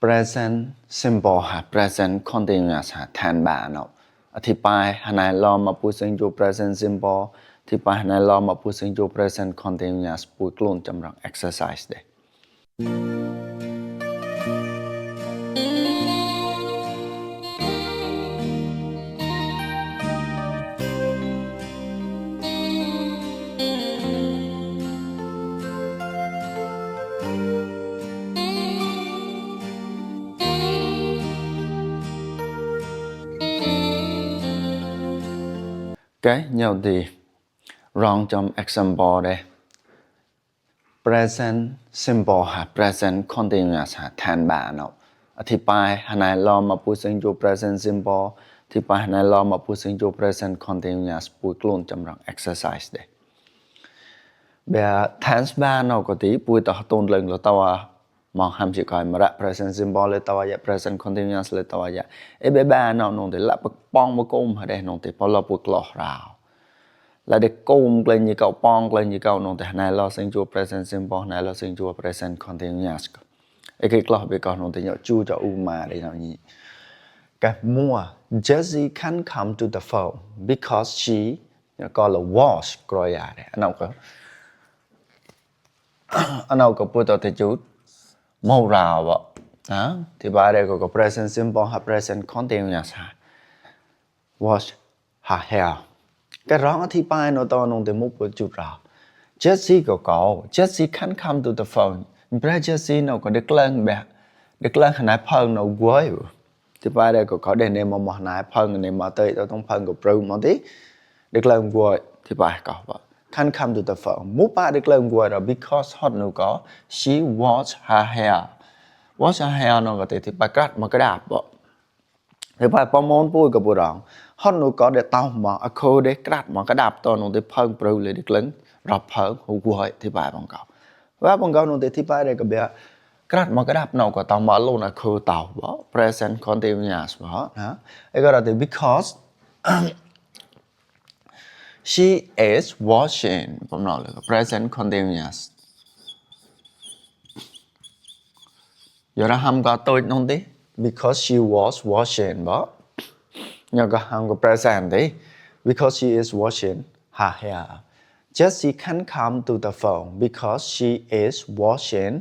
present simple ฮะ present continuous ฮะแทนแบบเนาะอธิบายให้นายลองมาพูดถึงอยู่ present simple อธิบายให้นายลองมาพูดถึงอยู่ present continuous พูดกลุ่นจำลอง exercise เด้cái nhau thì rong trong example đây present simple ฮะ present continuous ฮะแทนแบบเนาะอธิบายให้นายลองมาพูดถึงอยู่ present simple อธิบายให้นายลองมาพูดถึงอยู่ present continuous พูดกลุ่นจำลอง exercise เด้แบบ tense บ้านเนาะก็ตีพูดต่อต้นเรื่องแล้วตัวมองห้ามสิก่อนมาละ present simple เลยตัวอย่า present continuous เลยตัวอย่าแบบบ้านเนาะน้องแต่ละปักป้องมาก้มให้ได้น้องแต่พอเราพูดกล่อราวlà để cung lên như cậu pong lên như cậu nông thể này lo sinh chua present simple này lo sinh chua present continuous cái lo bị cậu nông thể nhớ chu cho mà để nào nhỉ cái mua Jessie can't come to the phone because she gọi là was rồi à đấy anh nào có bữa thì chút màu rào vậy đó thì bài đây có present simple hay present continuous was her hair cái rong thì bài nó to nông thì một chút rào Jessie có Jessie can't come to the phone bây Jessie nó có được lên bè được lên hình ảnh phone nó quấy thì bài đây có để nên mà hình ảnh phone này mà tới tao không phone của pro mà tí được lên quấy thì bài có vậy can't come to the phone một bài được lên quấy rồi because hot nó có she washed her hair wash her hair nó có thể thì bài cắt mà cái đạp vậy thì bài bao món vui của bộ rong hot nó có để tao mà cô để cắt mà cái đạp to nó để phơi proเลยđược lớn rập phơi hụt quậy thì bài bằng cậu và bằng cậu nó để thì bài đây cái bé cắt mà cái đạp nó có tao mà luôn là cô tao bỏ present continuous bỏ hả cái đó là because she is washingผมnói là present continuous giờ ra hâm có tôi non tí because she was washing bỏ nhờ có hâm có present tí because she is washing her hair Jessie can't come to the phone because she is washing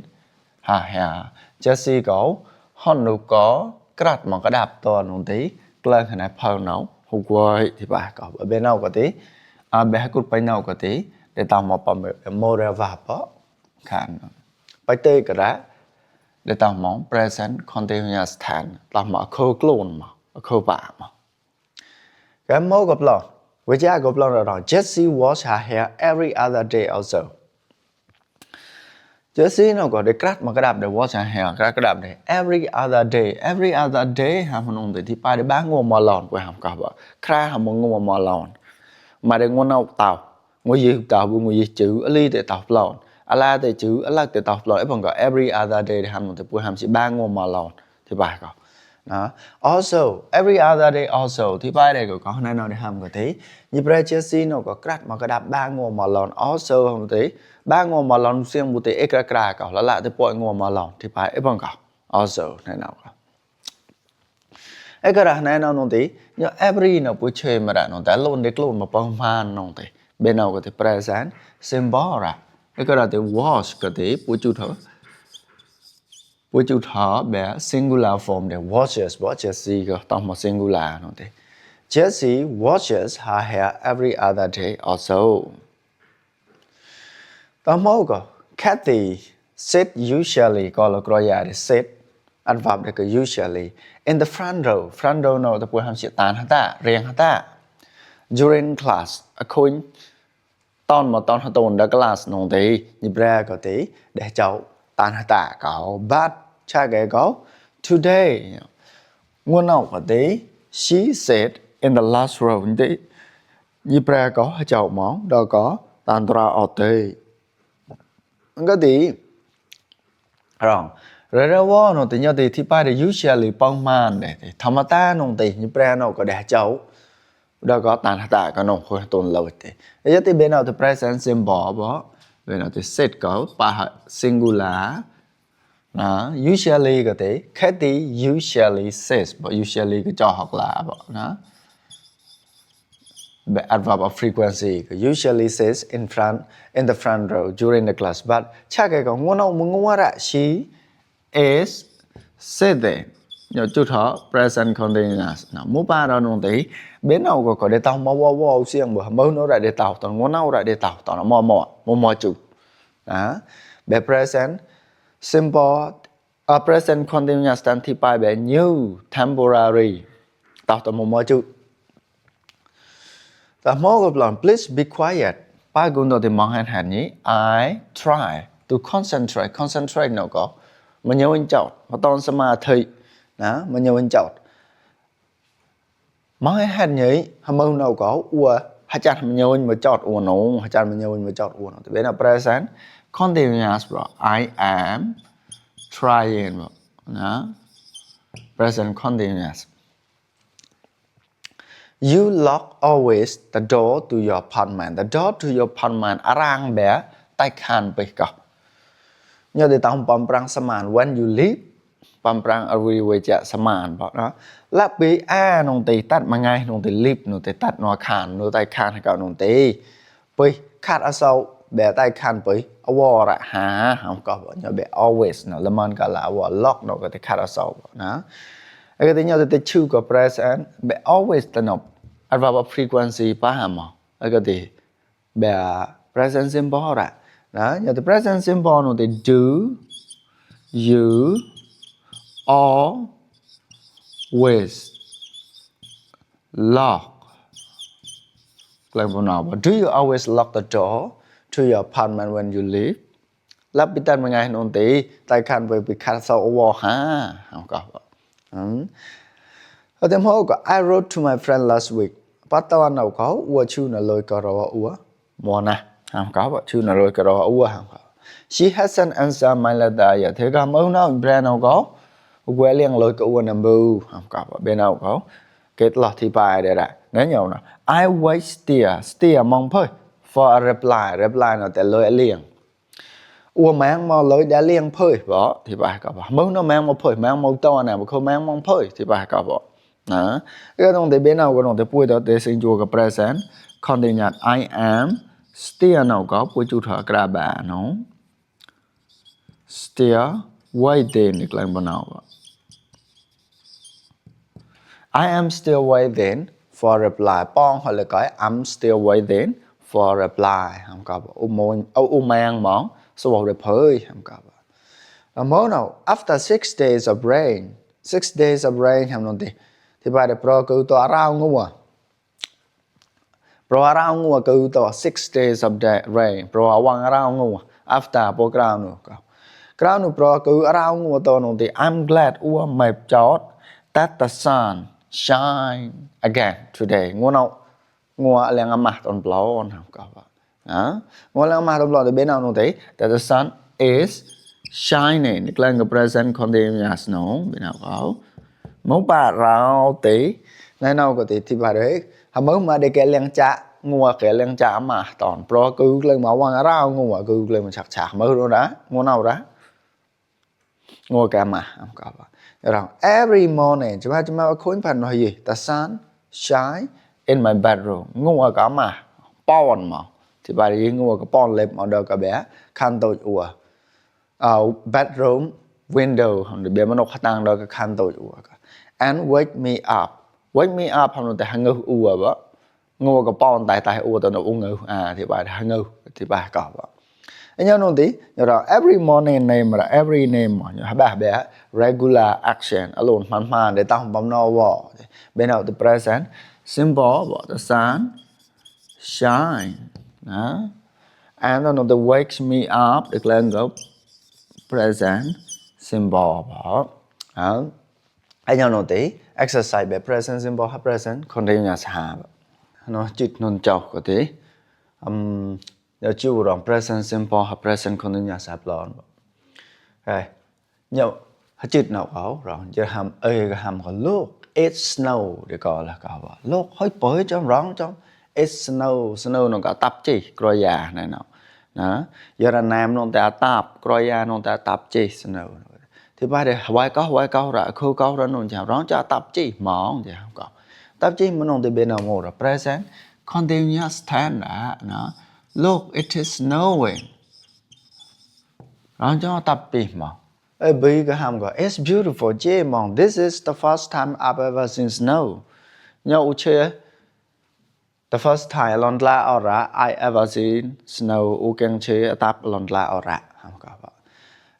her hair Jessie có hôn nó có cắt mà cái đạp to nó tí lên hình này phơi nó hụt quay thì bà có ở bên nào có tí bé cút bên nào có tí để tao một bằng moral verb đó khán bài tê cái đó để tao mong present continuous tense tao mở khâu clone mà khâu bả mà cái mẫu gặp lòng với cha gặp lòng là Jessie wash her hair every other day also Jessie nó có để cắt mà cái đạp để wash her hair cái đạp để every other day hàm nông thì bài để bán ngô mò lòn của hàm cả vợ kha hàm ngô mò lòn mà để ngô nào tàu ngô gì tàu bu ngô gì chữ ly để tàu lòn ala để chữ ala để tàu lòn bằng gọi every other day hàm nông thì bu hàm chỉ bán ngô mò lòn thì bài có đó also every other day also thì bài đây có này nào để hàm cái thế như bây Jessie nó có cắt mà cái đạp bán ngô mò lòn also không thế bán ngô mò lòn xem một tí extra cả là lại tới bội ngô mò lòn thì bài bằng cả also này nào cả cái đó này nào nông tí nhưng every nó buổi chơi mà đã nông té luôn để luôn mà bằng man nông tí bên nào có thể present simple ra cái đó thì was có thể buổi chủ thọ bé singular form để washes Jessie có tao một singular nông tí Jessie washes her hair every other day also tao mẫu có Kathy sit usually có là gọi là sit adverb để cái usually in the front row nó tập buổi ham sẽ tán hả riêng hả during class khối ton hả tồn đã class nông tí như bra có tí để cháu tán hả có but cha cái có today nguồn nào có tí she said in the last row tí như bra có cháu món đó có tán ra ở tí cái tí rồi rồi nó thì nhau thì bài để usually bằng man để tham ta nông thì như brand nó có để cháu đó có tàn tạ có nông khôi tồn lâu thì giờ thì bên nào thì present simple bỏ bên nào thì set có ba singular đó usually cái thế Katie usually says but usually cái cho học là đó the adverb of frequency usually says in the front row during the class but chắc cái còn muốn ra she is sitting nhớ chút họ present continuous nào muốn ba đó nông tí bên nào có để tàu mà wow xiên bữa mới nó ra để tàu toàn muốn nào ra để tàu toàn là mò chút đó be present simple present continuous dan thi bài be new temporary tàu toàn mò chút the more of please be quiet ba cũng đó thì mong hạn nhỉ I try to concentrate nó có mà nhớ anh chọn mà toàn xem mà thầy đó mà nhớ anh chọn mong hạn nhỉ hàm mâu nào có ua hai chặt mà nhớ anh mà chọn ua nó hai chặt mà nhớ anh mà chọn ua nó thì bên là present continuous bro I am trying bro đó present continuous. You lock always the door to your apartment. The door to your apartment arang bé tay khan bê có. Nhớ để tao bấm prang saman when you leave. Bấm prang everywhere chả saman bảo đó. Lắp bí nông tì tắt mà ngay nông tì leave nông tì tắt nó khan nông tay khan hay cậu nông tì. Bê khát ở sau bé tay khan bê. Awar ra hả không có bảo nhớ bé always nó lâm cả là awar lock nó có thể khát ở sau đó. Cái thứ nhất thì chưa có present, but always tên nó adverb of frequency pa hàm mà. Cái thứ be present simple ra. Đó, nhớ từ present simple nó thì do, you, always lock. Like nào, do you always lock the door to your apartment when you leave? Lắp bị tên mà ngay nó thì tay khăn với bị khát sau wall ha, không có. Ở thêm hô có I wrote to my friend last week. Bắt tao nào có ua chu là lời cờ rõ ua. Mùa nè, không có bà chu là lời cờ rõ ua không có. She hasn't answered my letter yet. Thế cảm ơn nào bên nào có. Quê liên lời cờ ua nằm bù. Không có bà bên nào có. Kết lọt thì bài để lại. Nói nhau nào. I wait steer mong phơi. For a reply. Reply nào tại lời liền. Ua mang mà lời đã liền phơi bỏ thì bài cả bỏ mong nó mang mà phơi mang màu to nào mà không mang mong phơi thì bài cả bỏ đó cái đồng từ bên nào cái đồng từ cuối đó để sinh chùa cái present continuous I am still nào có cuối chủ thọ cái bà nó still waiting được làm bao nào I am still waiting for a reply bong hoặc là cái I'm still waiting for a reply không có mang món số bộ đẹp hơi không có món nào after 6 days of rain 6 days of rain không nói thì bài đẹp pro cứ to rau ngủ pro rau ngủ cứ to 6 days of rain pro quăng rau ngủ after pro crown nữa pro cứ rau ngủ to nói thì I'm glad my chót that the sun shine again today ngủ nào ngủ liền âm mặt on blow không có đó ngồi làm mà đồng loạt bên nào nó thấy that the sun is shining cái là cái present continuous nó bên nào có mẫu bà rau tí này nào có tí thì bà đấy hàm mới mà để cái liên chạ ngồi cái liên chạ mà toàn pro cứ lên máu quăng rau ngồi cứ lên mà chặt mới đó đã ngồi nào đã ngồi cả mà không có rồi every morning chúng ta khuyến phần nói gì the sun shine in my bedroom ngồi cả mà pon mà thì bà đi ngồi cái pon lệp ở đâu cả bé khăn tôi ủa bedroom window không được bé mà nó khát tăng đâu cái khăn tôi ủa and wake me up không được tại hàng ngư ủa bả ngồi cái pon tại ủa tôi nó ủa ngư thì bà hàng ngư thì bà cọp anh nhớ nó tí rồi every morning name là every name mà bà bé regular action alone man để tao không bấm no bỏ bên nào từ present simple bỏ the sun shine đó and nó the wakes me up được lên group present simple bỏ đó anh nhau nó tí exercise về present simple hay present continuous ha nó chít non chọc có tí giờ chú rồi present simple hay present continuous have lon okay nhau hay chít nào có rồi giờ hàm cái hàm có look it snow để gọi là gọi look hơi bới trong rong trong it snow nó có tập chi coi già này nào đó giờ là nam nó ta tập coi già nó ta tập chi snow thì bài để hoài câu ra khâu câu ra nông chào rong cho tập chi mỏng chào có tập chi mà nông thì bên nào một là present continuous tense đã nó look it is snowing rong cho tập chi mỏng ấy bây cái ham có it's beautiful chi mỏng this is the first time I've ever seen snow nhau chơi the first time lon la ora I ever seen snow u keng chơi tập lon la ora ham có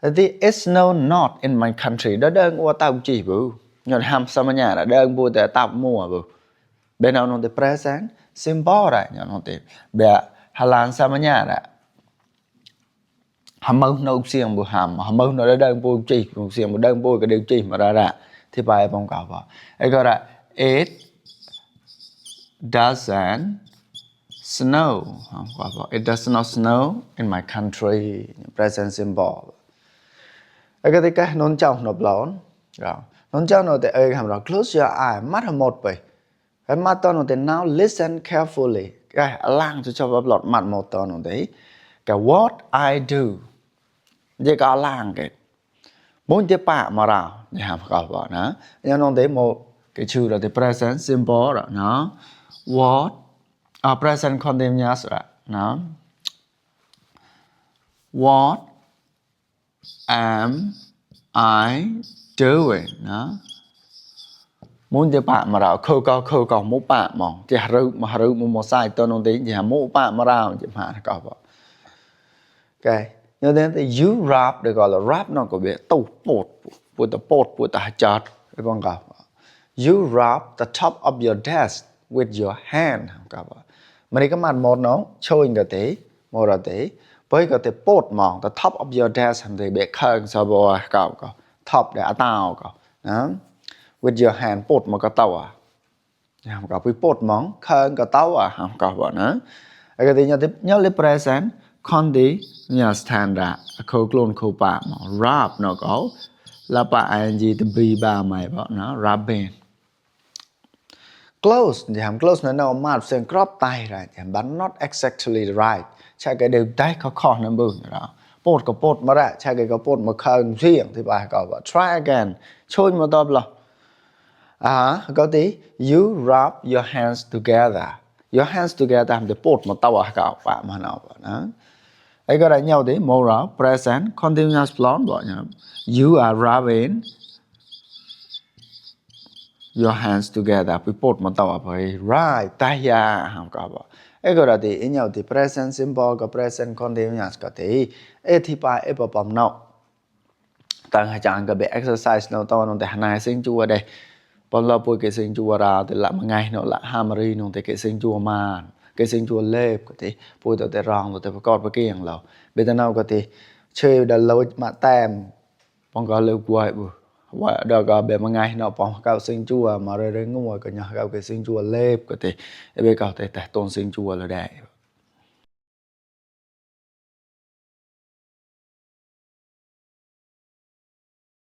thì it's no not in my country đó đơn qua tao chỉ bự nhọn ham sao mà nhà là đơn bù để tao mua bự bên nào nó để present simple rồi nhọn nó để bè Hà Lan sao mà nhà là hàm mông nó xiềng bù hàm mông nó đã đơn bù chỉ bù xiềng bù đơn bù cái điều chỉ mà ra thì bài bằng cả vào ấy gọi là it doesn't snow it does not snow in my country present simple cái cái nón trong nộp lón rồi nón trong nó để ơi hàm rồi close your eye mắt hàm một vậy cái mắt to nó để now listen carefully cái lang cho bắp lọt mặt một to nó đấy cái what I do vậy cái lang cái muốn tiếp bạ mà nào thì hàm gọi vào nó nhưng nó đấy một cái chữ là the present simple rồi nó what present continuous rồi nó what am I doing đó muốn cho bạn mà rào khâu cao mũ bạn mong chỉ mà rư một sai tôi nói tiếng chỉ mũ bạn mà rào chỉ bạn có vậy cái nhớ đến thì you rap được gọi là rap nó có biết tụ bột chợt cái con gặp you rap the top of your desk with your hand gặp mà đi cái mặt một nó showing cái tí một là tí với cái thì bột mỏng the top of your desk thì bị khơi sao bò cậu có top để tao có đó with your hand bột mà có tàu không có với bột mỏng khơi có tàu không có bọn nữa cái thì nhớ lấy present condi nhà standard khâu clone khâu bạ mà rap nó có là bạn gì từ b ba mày bọn nó rap bên close thì hàm close nó mát xuyên crop tay rồi thì bắn not exactly right chạy cái đều tay có khó nằm bừng đó bột có bột mà ra chạy cái có bột mà khơi riêng thì bài có bảo try again trôi mà tập là có tí you rub your hands together làm cái bột mà tao cả bạn mà nào đó ấy có đánh nhau tí more present continuous blonde bọn nhá you are rubbing your hands together với bột mà tao phải right tay ya không có bảo ấy gọi là thì ý nhau thì present simple có present continuous có thì ấy thì bài ấy bảo bấm nào tăng hai chẳng cái bài exercise nào tao nó để này sinh chua đây bọn lo bôi cái sinh chua ra thì lại một ngày nó lại hamari nó thì cái sinh chua mà cái sinh chua lép có thì bôi tao để rong tao phải cọt với cái hàng lẩu bây giờ nào có thì chơi đã lâu mà tem bọn có lâu quay bù và đó có bé một ngày nó bỏ cao sinh chua mà rồi ngồi cái nhà cao cái sinh chua lép có thể bây giờ có thể tôn sinh chua là đẹp